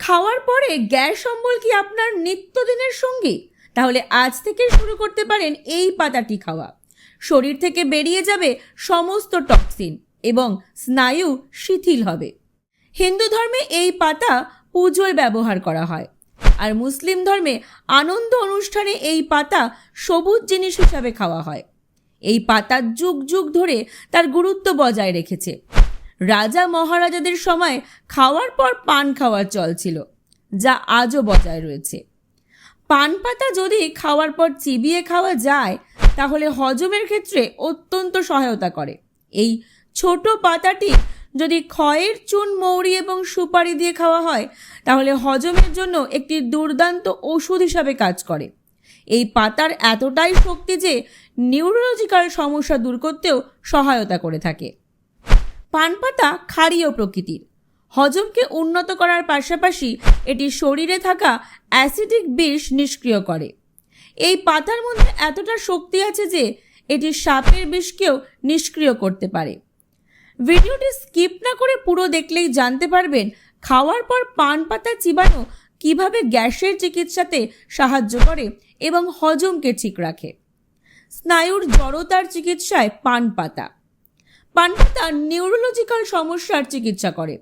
খাওয়ার পরে গ্যাস অম্বল কি আপনার নিত্যদিনের সঙ্গী? তাহলে আজ থেকে শুরু করতে পারেন এই পাতাটি খাওয়া। শরীর থেকে বেরিয়ে যাবে সমস্ত টক্সিন এবং স্নায়ু শিথিল হবে। হিন্দু ধর্মে এই পাতা পুজোয় ব্যবহার করা হয়, আর মুসলিম ধর্মে আনন্দ অনুষ্ঠানে এই পাতা সবুজ জিনিস হিসাবে খাওয়া হয়। এই পাতা যুগ যুগ ধরে তার গুরুত্ব বজায় রেখেছে। রাজা মহারাজাদের সময় খাওয়ার পর পান খাওয়ার চল ছিল, যা আজও বজায় রয়েছে। পান পাতা যদি খাওয়ার পর চিবিয়ে খাওয়া যায় তাহলে হজমের ক্ষেত্রে অত্যন্ত সহায়তা করে। এই ছোট পাতাটি যদি খয়ের চুন, মৌরি এবং সুপারি দিয়ে খাওয়া হয় তাহলে হজমের জন্য একটি দুর্দান্ত ওষুধ হিসাবে কাজ করে। এই পাতার এতটাই শক্তি যে নিউরোলজিক্যাল সমস্যা দূর করতেও সহায়তা করে থাকে। পান পাতা ক্ষারীয় প্রকৃতির, হজমকে উন্নত করার পাশাপাশি এটি শরীরে থাকা অ্যাসিডিক বিষ নিষ্ক্রিয় করে। এই পাতার মধ্যে এতটা শক্তি আছে যে এটি সাপের বিষকেও নিষ্ক্রিয় করতে পারে। ভিডিওটি স্কিপ না করে পুরো দেখলেই জানতে পারবেন খাওয়ার পর পান পাতা চিবানো কিভাবে গ্যাসের চিকিৎসাতে সাহায্য করে এবং হজমকে ঠিক রাখে। স্নায়ুর জড়তার চিকিৎসায় পান পাতা নিউরোলজিক্যাল সমস্যার চিকিৎসা করে।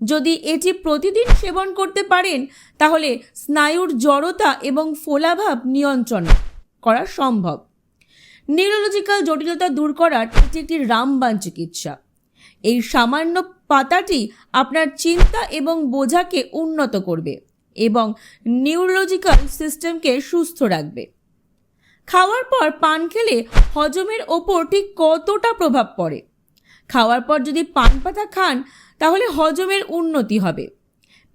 যদি এটি প্রতিদিন সেবন করতে পারেন তাহলে স্নায়ুর জড়তা এবং ফোলাভাব নিয়ন্ত্রণ করা সম্ভব। নিউরোলজিক্যাল জটিলতা দূর করার এটি একটি রামবাণ চিকিৎসা। এই সামান্য পাতাটি আপনার চিন্তা এবং বোঝাকে উন্নত করবে এবং নিউরোলজিক্যাল সিস্টেমকে সুস্থ রাখবে। খাওয়ার পর পান খেলে হজমের ওপর ঠিক কতটা প্রভাব পড়ে? খাওয়ার পর যদি পান পাতা খান তাহলে হজমের উন্নতি হবে।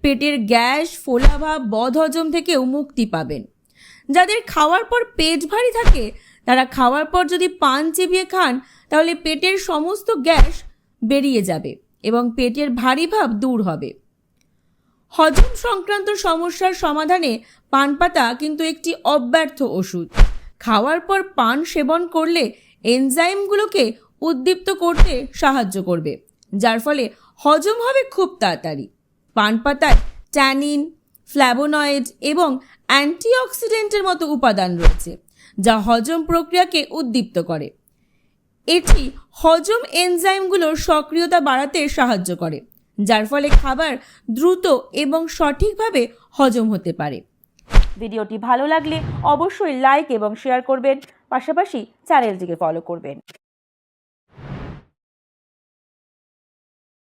পেটের গ্যাস, ফোলাভাব, বদহজম থেকেও মুক্তি পাবেন। যাদের খাওয়ার পর পেট ভারী থাকে তারা খাওয়ার পর যদি পান চিবিয়ে খান তাহলে পেটের সমস্ত গ্যাস বেরিয়ে যাবে এবং পেটের ভারী ভাব দূর হবে। হজম সংক্রান্ত সমস্যার সমাধানে পান পাতা কিন্তু একটি অব্যর্থ ওষুধ। খাওয়ার পর পান সেবন করলে এনজাইমগুলোকে উদ্দীপ্ত করতে সাহায্য করবে, যার ফলে হজম হবে খুব তাড়াতাড়ি। পান পাতায় ট্যানিন, ফ্ল্যাভোনয়েড এবং অ্যান্টিঅক্সিডেন্টের মতো উপাদান রয়েছে যা হজম প্রক্রিয়াকে উদ্দীপ্ত করে। এটি হজম এনজাইমগুলোর সক্রিয়তা বাড়াতে সাহায্য করে, যার ফলে খাবার দ্রুত এবং সঠিকভাবে হজম হতে পারে। ভিডিওটি ভালো লাগলে অবশ্যই লাইক এবং শেয়ার করবেন, পাশাপাশি চ্যানেলটিকে ফলো করবেন।